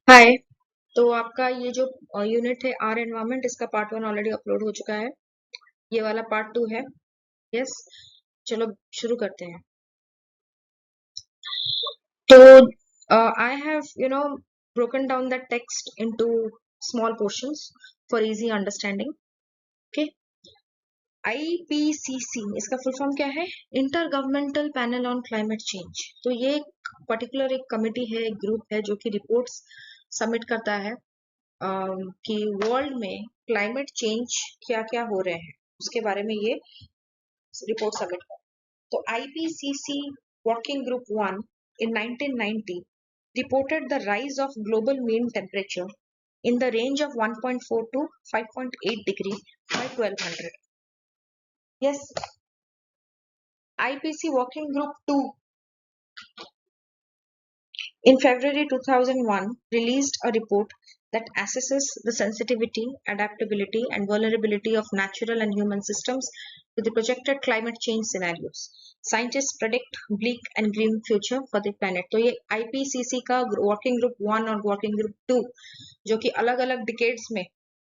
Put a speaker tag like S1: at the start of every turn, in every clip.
S1: हाय। तो आपका ये जो यूनिट है आर एनवायरमेंट, इसका पार्ट 1 ऑलरेडी अपलोड हो चुका है। ये वाला पार्ट 2 है। यस, चलो शुरू करते हैं। तो I have broken down the text into small portions for easy understanding. Okay. IPCC इसका फुल फॉर्म क्या है? Inter governmental panel on climate change. तो ये एक कमिटी है, एक ग्रुप है जो कि रिपोर्ट्स सबमिट करता है कि वर्ल्ड में क्लाइमेट चेंज क्या क्या हो रहे हैं उसके बारे में ये रिपोर्ट सबमिट कर। तो IPCC working group 1 in 1990 reported the rise of global mean temperature in the range of 1.4 to 5.8 degree by 1200. Yes, IPCC working group 2 in February 2001 released a report that assesses the sensitivity, adaptability, and vulnerability of natural and human systems to the projected climate change scenarios. Scientists predict bleak and grim future for the planet. तो ये IPCC का working group 1 और working group 2 जो कि अलग अलग decades में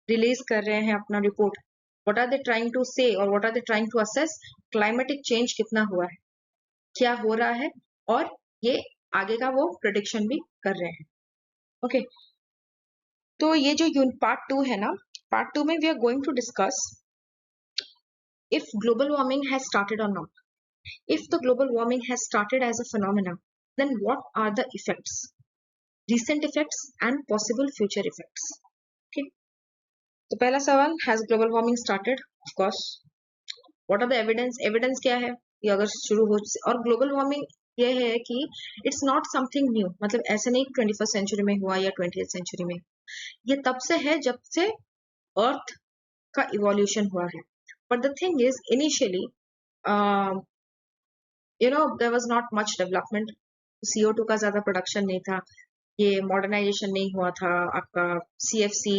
S1: release कर रहे हैं अपना report. What are they trying to say और what are they trying to assess? Climatic change कितना हुआ है, क्या हो रहा है, और ये आगे का वो प्रेडिक्शन भी कर रहे हैं। ओके तो ये जो पार्ट 2 है ना, पार्ट 2 में we are going to discuss if global warming has started or not. If the global warming has started as a phenomenon, then what are the effects, recent effects and possible future effects? Okay, तो पहला सवाल, has global warming started? Of course. What are the evidence क्या है ये अगर शुरू हो? और ग्लोबल वार्मिंग ये है कि इट्स नॉट समथिंग न्यू, मतलब ऐसे नहीं 21st सेंचुरी में हुआ या 20th सेंचुरी में। ये तब से है जब से अर्थ का इवोल्यूशन हुआ है। But the thing is initially there was not much development, CO2 का ज्यादा प्रोडक्शन नहीं था, ये मॉडर्नाइजेशन नहीं हुआ था, आपका CFC,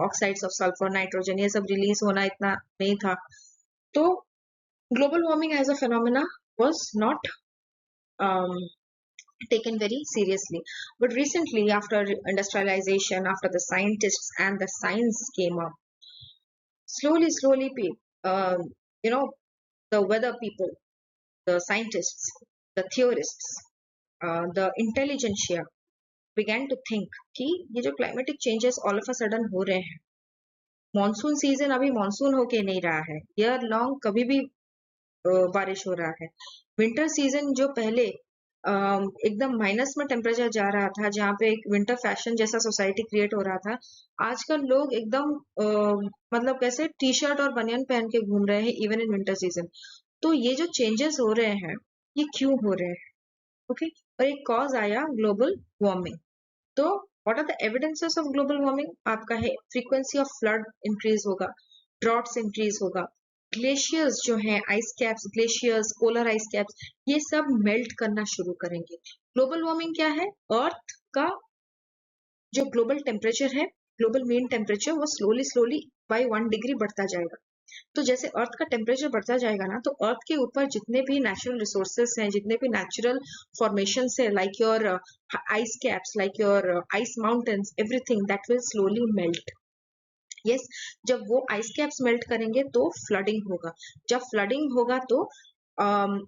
S1: oxides of sulphur, nitrogen, ये सब रिलीज होना इतना नहीं था। तो global warming as a phenomena was not taken very seriously. But recently, after industrialization, after the scientists and the science came up, slowly, uh, you know, the weather people, the scientists, the theorists, the intelligentsia began to think कि ये जो climatic changes all of a sudden हो रहे हैं, monsoon season अभी monsoon होके नहीं रहा है, ईयर लॉन्ग कभी भी बारिश हो रहा है। विंटर सीजन जो पहले एकदम माइनस में टेम्परेचर जा रहा था, जहाँ पे एक विंटर फैशन जैसा सोसाइटी क्रिएट हो रहा था, आजकल लोग एकदम मतलब कैसे टी शर्ट और बनियान पहन के घूम रहे हैं इवन इन विंटर सीजन। तो ये जो चेंजेस हो रहे हैं ये क्यों हो रहे हैं? ओके और एक कॉज आया ग्लोबल वार्मिंग। तो what are the evidences of global warming? आपका है फ्रीक्वेंसी ऑफ फ्लड इंक्रीज होगा, ड्रॉट्स इंक्रीज होगा, ग्लेशियर्स जो हैं, ice caps, glaciers, polar ice caps, ये सब मेल्ट करना शुरू करेंगे। ग्लोबल वार्मिंग क्या है? अर्थ का जो ग्लोबल टेम्परेचर है, ग्लोबल मीन टेम्परेचर, वो स्लोली बाय 1 डिग्री बढ़ता जाएगा। तो जैसे अर्थ का टेम्परेचर बढ़ता जाएगा ना, तो अर्थ के ऊपर जितने भी नेचुरल रिसोर्सेस हैं, जितने भी नेचुरल फॉर्मेशन है, like your eyes caps, like your eyes mountains, everything that will slowly melt. Yes, जब वो आइस कैप्स मेल्ट करेंगे तो फ्लडिंग होगा। जब फ्लडिंग होगा तो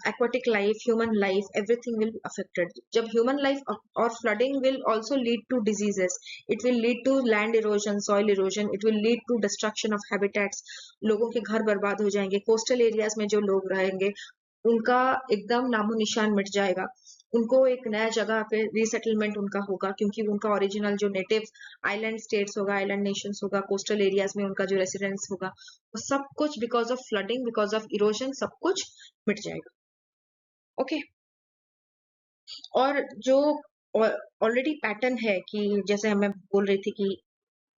S1: aquatic life, human life, everything will be affected. जब human life or flooding will also lead to diseases, it will lead to land erosion, soil erosion, it will lead to destruction of habitats. लोगों के घर बर्बाद हो जाएंगे, coastal areas में जो लोग रहेंगे उनका एकदम नामो निशान मिट जाएगा, उनको एक नया जगह पे रीसेटलमेंट उनका होगा, क्योंकि उनका ओरिजिनल जो नेटिव आइलैंड स्टेट्स होगा, आइलैंड नेशंस होगा, कोस्टल एरियाज में उनका जो रेसिडेंस होगा, वो सब कुछ because of flooding, because of erosion, सब कुछ मिट जाएगा। ओके और जो ऑलरेडी पैटर्न है कि जैसे हमें बोल रही थी कि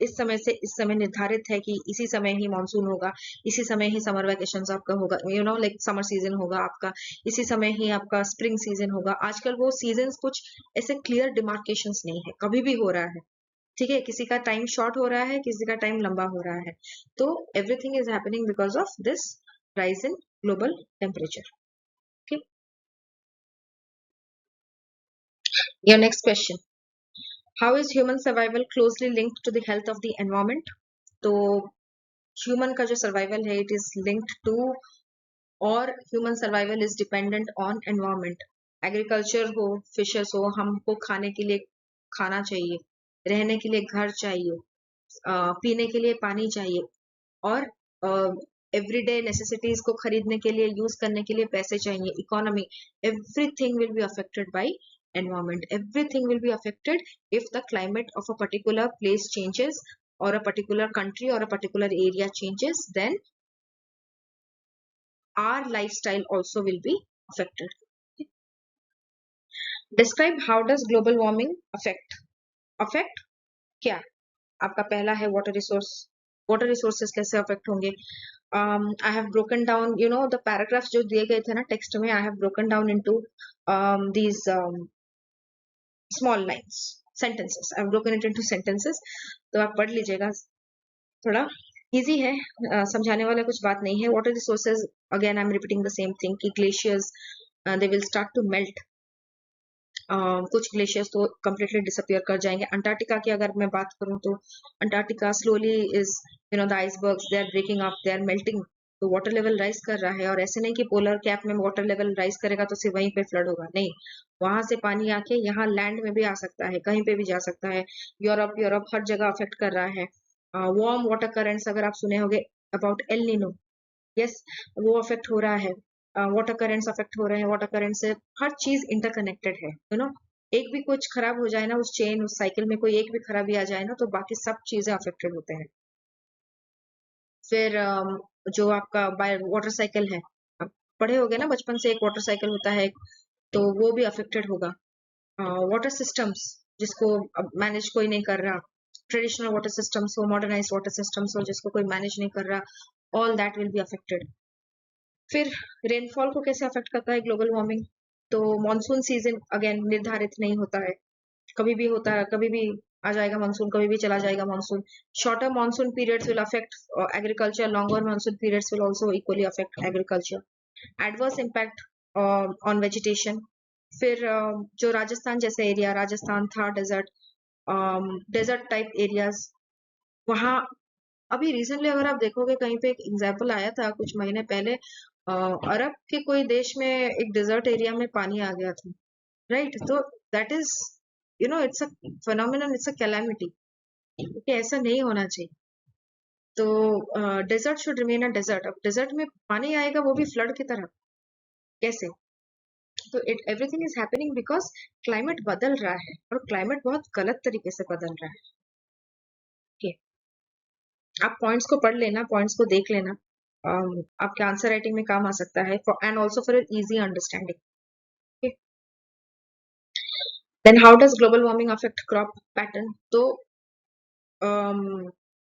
S1: इस समय से इस समय निर्धारित है कि इसी समय ही मानसून होगा, इसी समय ही समर वेकेशन आपका होगा, लाइक समर सीजन होगा आपका, इसी समय ही आपका स्प्रिंग सीजन होगा। आजकल वो सीजन कुछ ऐसे क्लियर डिमार्केशंस नहीं है, कभी भी हो रहा है। ठीक है, किसी का टाइम शॉर्ट हो रहा है, किसी का टाइम लंबा हो रहा है। तो everything is happening because of this rise in global temperature. Your next question, how is human survival closely linked to the health of the environment? तो ह्यूमन का जो सर्वाइवल है, इट इज लिंक्ड टू, और human survival is dependent on environment. Agriculture हो, fishes हो, हमको खाने के लिए खाना चाहिए, रहने के लिए घर चाहिए, पीने के लिए पानी चाहिए, और एवरीडे नेसेसिटीज को खरीदने के लिए, यूज करने के लिए पैसे चाहिए, economy, everything will be affected by environment. Everything will be affected if the climate of a particular place changes, or a particular country or a particular area changes, then our lifestyle also will be affected. Describe how does global warming affect क्या? आपका पहला है water resource. Water resources कैसे affect होंगे? I have broken down, the paragraphs जो दिए गए थे ना text में, I have broken down into these small lines, sentences. I've broken it into sentences. तो आप पढ़ लीजिएगा, थोड़ा easy है, समझाने वाला कुछ बात नहीं है. Water resources, again I'm repeating the same thing कि glaciers they will start to melt. कुछ ग्लेशियर्स तो कम्प्लीटली डिसअपियर कर जाएंगे. अंटार्कटिका की अगर मैं बात करूं तो Antarctica slowly is, the icebergs they are breaking up, they are melting, तो वाटर लेवल राइज कर रहा है. और ऐसे नहीं कि पोलर कैप में वाटर लेवल राइज करेगा तो सिर्फ वहीं पे फ्लड होगा, नहीं, वहां से पानी आके यहाँ लैंड में भी आ सकता है, कहीं पे भी जा सकता है. यूरोप हर जगह अफेक्ट कर रहा है. वार्म वाटर करेंट्स अगर आप सुने होंगे अबाउट एल नीनो, यस, वो अफेक्ट हो रहा है. वाटर करेंट्स अफेक्ट हो रहे हैं. वाटर करेंट से हर चीज इंटरकनेक्टेड है, एक भी कुछ खराब हो जाए ना, उस चेन, उस साइकिल में कोई एक भी खराबी आ जाए ना, तो बाकी सब चीजें अफेक्टेड होते हैं. फिर जो आपका वाटर साइकिल है, आप पढ़े होगे ना बचपन से, एक वाटर साइकिल होता है, तो वो भी अफेक्टेड होगा. वाटर सिस्टम्स जिसको अब मैनेज कोई नहीं कर रहा, ट्रेडिशनल वाटर सिस्टम्स हो, मॉडर्नाइज वाटर सिस्टम्स हो, जिसको कोई मैनेज नहीं कर रहा, all that will be affected. फिर रेनफॉल को कैसे अफेक्ट करता है ग्लोबल वार्मिंग? तो मॉनसून सीजन अगेन निर्धारित नहीं होता है, कभी भी होता है, कभी भी आ जाएगा मानसून, कभी भी चला जाएगा monsoon. Shorter monsoon periods will affect agriculture, longer monsoon periods will also equally affect agriculture. Adverse impact on vegetation. फिर जो राजस्थान जैसे एरिया, राजस्थान था डेजर्ट, डेजर्ट टाइप एरियाज, वहाँ अभी रिसेंटली अगर आप देखोगे कहीं पे एक एग्जाम्पल आया था कुछ महीने पहले, अरब के कोई देश में एक डेजर्ट एरिया में पानी आ गया था, राइट? तो that is, it's a phenomenon, it's a calamity, क्योंकि ऐसा नहीं होना चाहिए. तो desert should remain a desert. अब डेजर्ट में पानी आएगा, वो भी फ्लड की तरह, कैसे? तो everything is happening because climate बदल रहा है, और क्लाइमेट बहुत गलत तरीके से बदल रहा है. okay. आप पॉइंट्स को पढ़ लेना, पॉइंट्स को देख लेना, आपके आंसर राइटिंग में काम आ सकता है, and also for easy understanding. Then how does global warming affect crop pattern? तो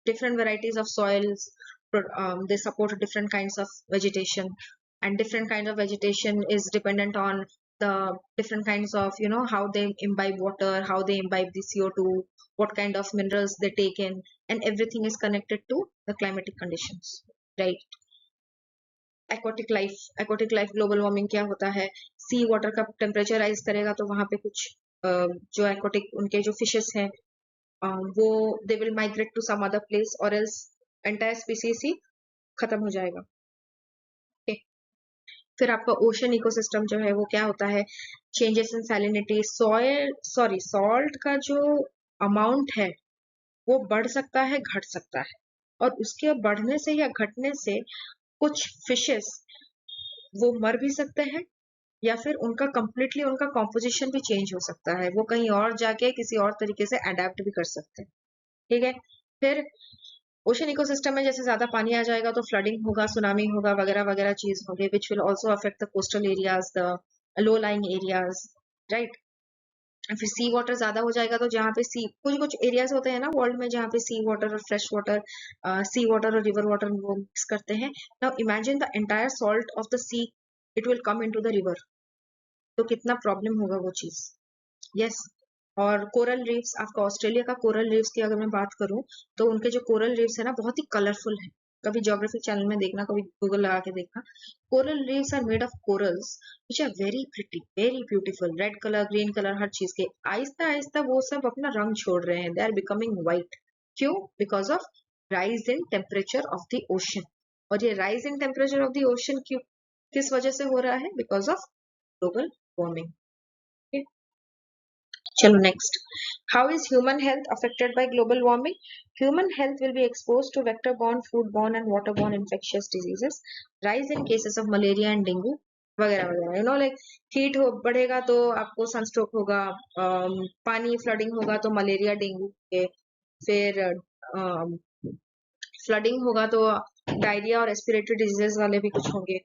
S1: different varieties of soils, they support different kinds of vegetation, and different kinds of vegetation is dependent on the different kinds of, how they imbibe water, how they imbibe the CO2, what kind of minerals they take in, and everything is connected to the climatic conditions, right? Aquatic life global warming क्या होता है? सी water का temperature rise करेगा तो वहां पे कुछ जो एक्वाटिक उनके जो फिशेस हैं, वो they will migrate to some other place, और एल्स एंटायर स्पीसीज ही खत्म हो जाएगा. okay. फिर आपका ओशन इकोसिस्टम जो है वो क्या होता है? चेंजेस इन सैलिनिटी, सॉल्ट का जो अमाउंट है वो बढ़ सकता है, घट सकता है, और उसके बढ़ने से या घटने से कुछ फिशेस वो मर भी सकते हैं, या फिर उनका कंप्लीटली उनका कॉम्पोजिशन भी चेंज हो सकता है, वो कहीं और जाके किसी और तरीके से अडेप्ट भी कर सकते हैं. ठीक है. फिर ओशन इकोसिस्टम में जैसे ज्यादा पानी आ जाएगा तो फ्लडिंग होगा, सुनामी होगा, वगैरह वगैरह चीज होगी, which will also affect the coastal areas, the low lying areas, right? फिर सी वाटर ज्यादा हो जाएगा तो जहाँ पे सी, कुछ कुछ एरियाज होते हैं ना वर्ल्ड में जहाँ पे सी वाटर और फ्रेश वाटर, सी वाटर और रिवर वाटर वो मिक्स करते हैं. Now imagine the entire salt of the sea, it will come into the river, तो कितना प्रॉब्लम होगा वो चीज. यस. और कोरल रीफ्स, आपका ऑस्ट्रेलिया का कोरल रीफ्स की अगर मैं बात करूं तो उनके जो कोरल रीफ्स है ना बहुत ही कलरफुल है, कभी ज्योग्राफी चैनल में देखना, कभी गूगल लगा के देखना। Coral reefs are made of corals which are very pretty, very beautiful, red colour, green colour, हर चीज के। आहिस्ता आहिस्ता वो सब अपना रंग छोड़ रहे हैं, दे आर बिकमिंग व्हाइट। क्यों? Because of rise in temperature of the ocean. और ये rise in temperature of the ocean क्यों, किस वजह से हो रहा है? Because of global warming. चलो next, how is human health affected by global warming? Human health will be exposed to vector-borne, food-borne and water-borne infectious diseases, rise in cases of malaria and dengue वगैरह वगैरह। You know like heat हो बढ़ेगा तो आपको sunstroke होगा, पानी flooding होगा तो मलेरिया डेंगू के, फिर फ्लडिंग होगा तो डायरिया और रेस्पिरेटरी डिजीजेस वाले भी कुछ होंगे।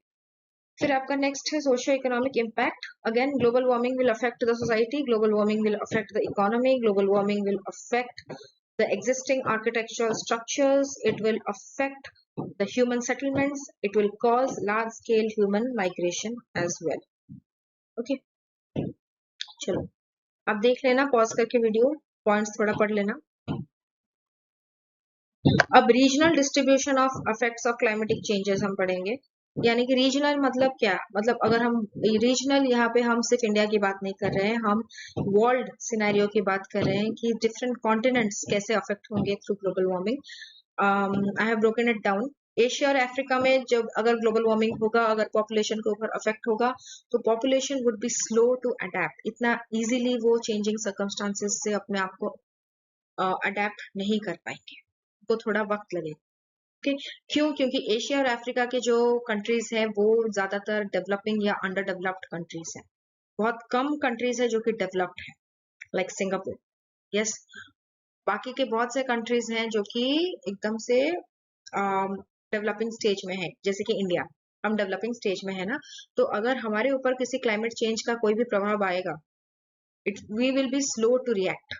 S1: फिर आपका नेक्स्ट है socio economic impact. Again global warming will affect the society, global warming will affect the economy, global warming will affect the existing architectural structures, it will affect the human settlements, it will cause large scale human migration as well. Okay, चलो अब देख लेना, pause करके video, points थोड़ा पढ़ लेना। अब regional distribution of effects of climatic changes हम पढ़ेंगे। यानी कि रीजनल मतलब क्या? मतलब अगर हम रीजनल, यहाँ पे हम सिर्फ इंडिया की बात नहीं कर रहे हैं, हम वर्ल्ड सिनेरियो की बात कर रहे हैं कि डिफरेंट कॉन्टिनेंट्स कैसे अफेक्ट होंगे through global warming. I have broken it down. Asia और अफ्रीका में जब अगर ग्लोबल वार्मिंग होगा, अगर पॉपुलेशन के ऊपर अफेक्ट होगा, तो population would be slow to adapt. इतना इजीली वो चेंजिंग सर्कमस्टांसेस से अपने आप को अडेप्ट नहीं कर पाएंगे, को थोड़ा वक्त लगेगा। ओके, क्यों? क्योंकि एशिया और अफ्रीका के जो कंट्रीज हैं वो ज्यादातर डेवलपिंग या अंडर डेवलप्ड कंट्रीज हैं। बहुत कम कंट्रीज है जो कि डेवलप्ड है, लाइक सिंगापुर। यस, बाकी के बहुत से कंट्रीज हैं जो कि एकदम से डेवलपिंग स्टेज में है, जैसे कि इंडिया, हम डेवलपिंग स्टेज में है ना। तो अगर हमारे ऊपर किसी क्लाइमेट चेंज का कोई भी प्रभाव आएगा, we will be slow to react.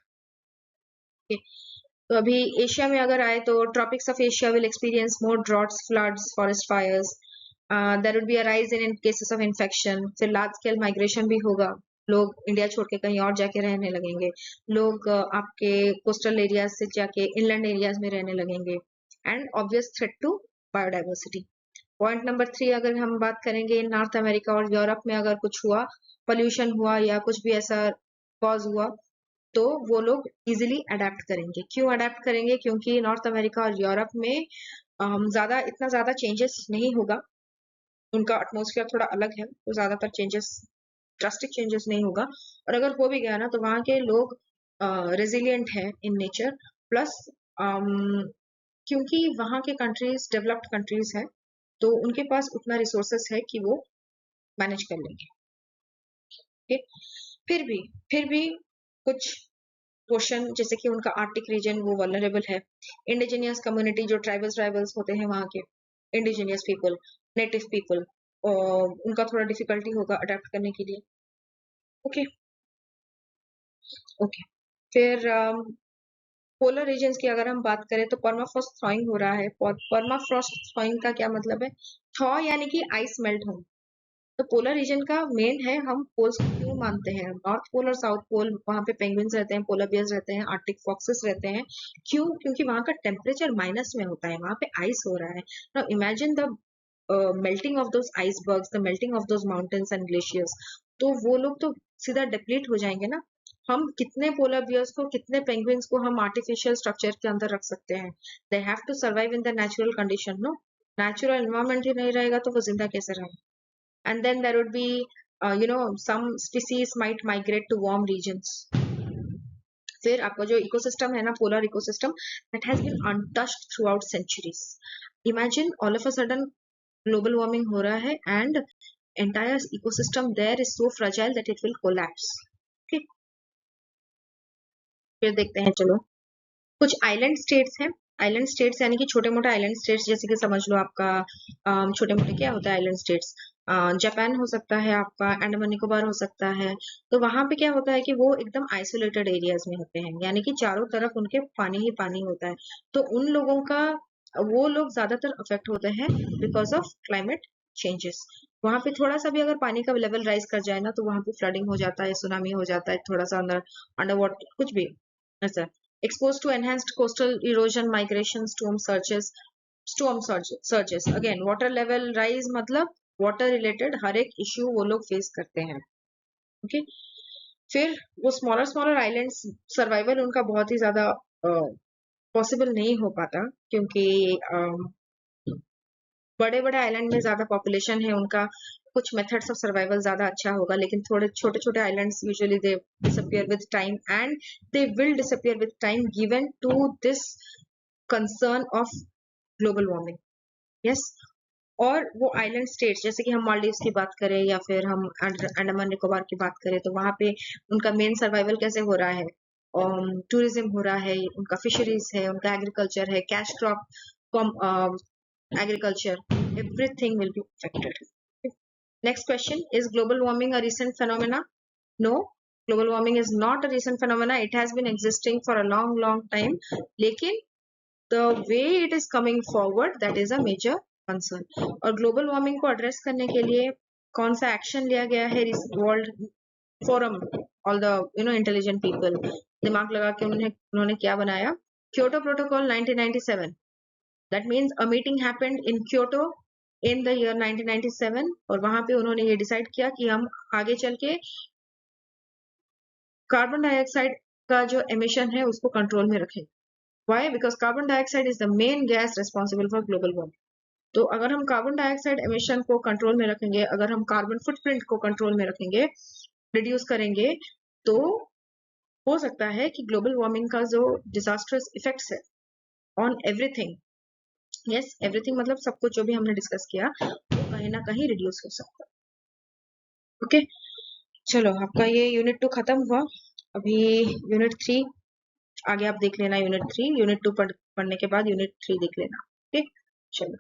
S1: तो अभी एशिया में अगर आए तो tropics of Asia will experience more droughts, floods, forest fires, there would be a rise in cases of infection. फिर लार्ज स्केल माइग्रेशन भी होगा, लोग इंडिया छोड़ के कहीं और जाके रहने लगेंगे, लोग आपके कोस्टल एरियाज से जाके इनलैंड एरियाज में रहने लगेंगे, and obvious threat to biodiversity. Point number 3 अगर हम बात करेंगे, नॉर्थ अमेरिका और यूरोप में अगर कुछ हुआ, पोल्यूशन हुआ या कुछ भी ऐसा कॉज हुआ, तो वो लोग इजिली अडेप्ट करेंगे। क्यों अडेप्ट करेंगे? क्योंकि नॉर्थ अमेरिका और यूरोप में इतना ज्यादा चेंजेस नहीं होगा, उनका एटमॉस्फेयर थोड़ा अलग है, तो ज्यादातर चेंजेस, ड्रास्टिक चेंजेस नहीं होगा। और अगर हो भी गया ना, तो वहां के लोग रेजिलियंट है इन नेचर, प्लस क्योंकि वहां के कंट्रीज डेवलप्ड कंट्रीज है, तो उनके पास उतना रिसोर्सेस है कि वो मैनेज कर लेंगे। okay? फिर भी कुछ पोर्शन, जैसे कि उनका आर्टिक रीजन वो वल्नरेबल है, इंडिजिनियस कम्युनिटी जो ट्राइबल्स होते हैं वहां के, इंडिजिनियस पीपल, नेटिव पीपल, उनका थोड़ा डिफिकल्टी होगा अडेप्ट करने के लिए। ओके ओके, फिर पोलर रीजन्स की अगर हम बात करें तो परमाफ्रॉस्ट थॉइंग हो रहा है। परमाफ्रॉस्ट थॉइंग का क्या मतलब है? थॉ यानी कि आइस मेल्ट होना। तो पोलर रीजन का मेन है, हम पोल्स को क्यों मानते हैं, नॉर्थ पोल और साउथ पोल, वहां पे पेंगुइन्स रहते हैं, पोलर बियर्स रहते हैं, आर्टिक फॉक्सेस रहते हैं। क्यों? क्योंकि वहां का टेम्परेचर माइनस में होता है, वहां पे आइस हो रहा है। Now imagine the melting of those icebergs, the melting of those mountains and glaciers, तो वो लोग तो सीधा डिप्लीट हो जाएंगे ना। हम कितने पोलर बियर्स को, कितने पेंगुइन्स को हम आर्टिफिशियल स्ट्रक्चर के अंदर रख सकते हैं? They have to survive in the natural condition, no. Natural environment ही नहीं रहेगा तो वो जिंदा कैसे रहेंगे? And then there would be some species might migrate to warm regions. फिर आपका जो इकोसिस्टम है ना, polar ecosystem, that has been untouched throughout centuries. Imagine all of a sudden global warming हो रहा है and entire ecosystem there is so fragile that it will collapse. Okay. फिर देखते हैं, चलो कुछ आइलैंड स्टेट्स हैं। आइलैंड स्टेट्स यानी कि छोटे मोटे आइलैंड स्टेट्स, जैसे कि समझ लो आपका छोटे मोटे क्या होता है आइलैंड स्टेट्स, जापान हो सकता है, आपका अंडमान निकोबार हो सकता है। तो वहां पे क्या होता है कि वो एकदम आइसोलेटेड एरियाज में होते हैं, यानी कि चारों तरफ उनके पानी ही पानी होता है। तो उन लोगों का, वो लोग ज्यादातर अफेक्ट होते हैं बिकॉज ऑफ क्लाइमेट चेंजेस। वहां पे थोड़ा सा भी अगर पानी का लेवल राइज कर जाए ना, तो वहां पे फ्लडिंग हो जाता है, सुनामी हो जाता है, थोड़ा सा अंडर वाटर कुछ भी ऐसा। Exposed to enhanced coastal erosion, migration, storm surges, storm surges, again water level rise मतलब वाटर रिलेटेड हर एक इश्यू वो लोग फेस करते हैं। ओके, फिर वो स्मॉलर स्मॉलर आइलैंड्स, सर्वाइवल उनका बहुत ही ज्यादा पॉसिबल नहीं हो पाता, क्योंकि बड़े बड़े आइलैंड में ज्यादा पॉपुलेशन है उनका, कुछ मेथड्स ऑफ सर्वाइवल ज्यादा अच्छा होगा, लेकिन थोड़े छोटे छोटे islands usually they disappear with time, and they will disappear with time given to this concern of global warming. Yes, और वो आइलैंड स्टेट्स जैसे कि हम मालदीव्स की बात करें या फिर हम अंडमान निकोबार की बात करें, तो वहां पे उनका मेन सर्वाइवल कैसे हो रहा है, टूरिज्म हो रहा है, उनका फिशरीज है, उनका एग्रीकल्चर है, cash crop agriculture, everything will be affected. Next question, is global warming a recent phenomena? No, global warming is not a recent phenomena. It has been existing for a long time, लेकिन the way it is coming forward, that is a major concern. और global warming को address करने के लिए कौन सा action लिया गया है world forum, all the intelligent people दिमाग लगा के उन्होंने क्या बनाया, Kyoto Protocol 1997. That means a meeting happened in Kyoto in the year 1997, और वहां पे उन्होंने ये डिसाइड किया कि हम आगे चल के कार्बन डाइऑक्साइड का जो एमिशन है उसको कंट्रोल में रखें। Why? Because carbon dioxide is the main gas responsible for global warming. तो अगर हम कार्बन डाइऑक्साइड एमिशन को कंट्रोल में रखेंगे, अगर हम कार्बन फुटप्रिंट को कंट्रोल में रखेंगे, रिड्यूस करेंगे, तो हो सकता है कि ग्लोबल वार्मिंग का जो डिजास्टर्स इफेक्ट्स है ऑन एवरीथिंग, यस एवरीथिंग मतलब सब कुछ जो भी हमने डिस्कस किया, वो कहीं ना कहीं रिड्यूस हो सकता है। ओके, चलो आपका ये यूनिट 2 खत्म हुआ, अभी यूनिट 3 आगे आप देख लेना, यूनिट 3 यूनिट 2 पढ़ने के बाद यूनिट 3 देख लेना। ओके, चलो।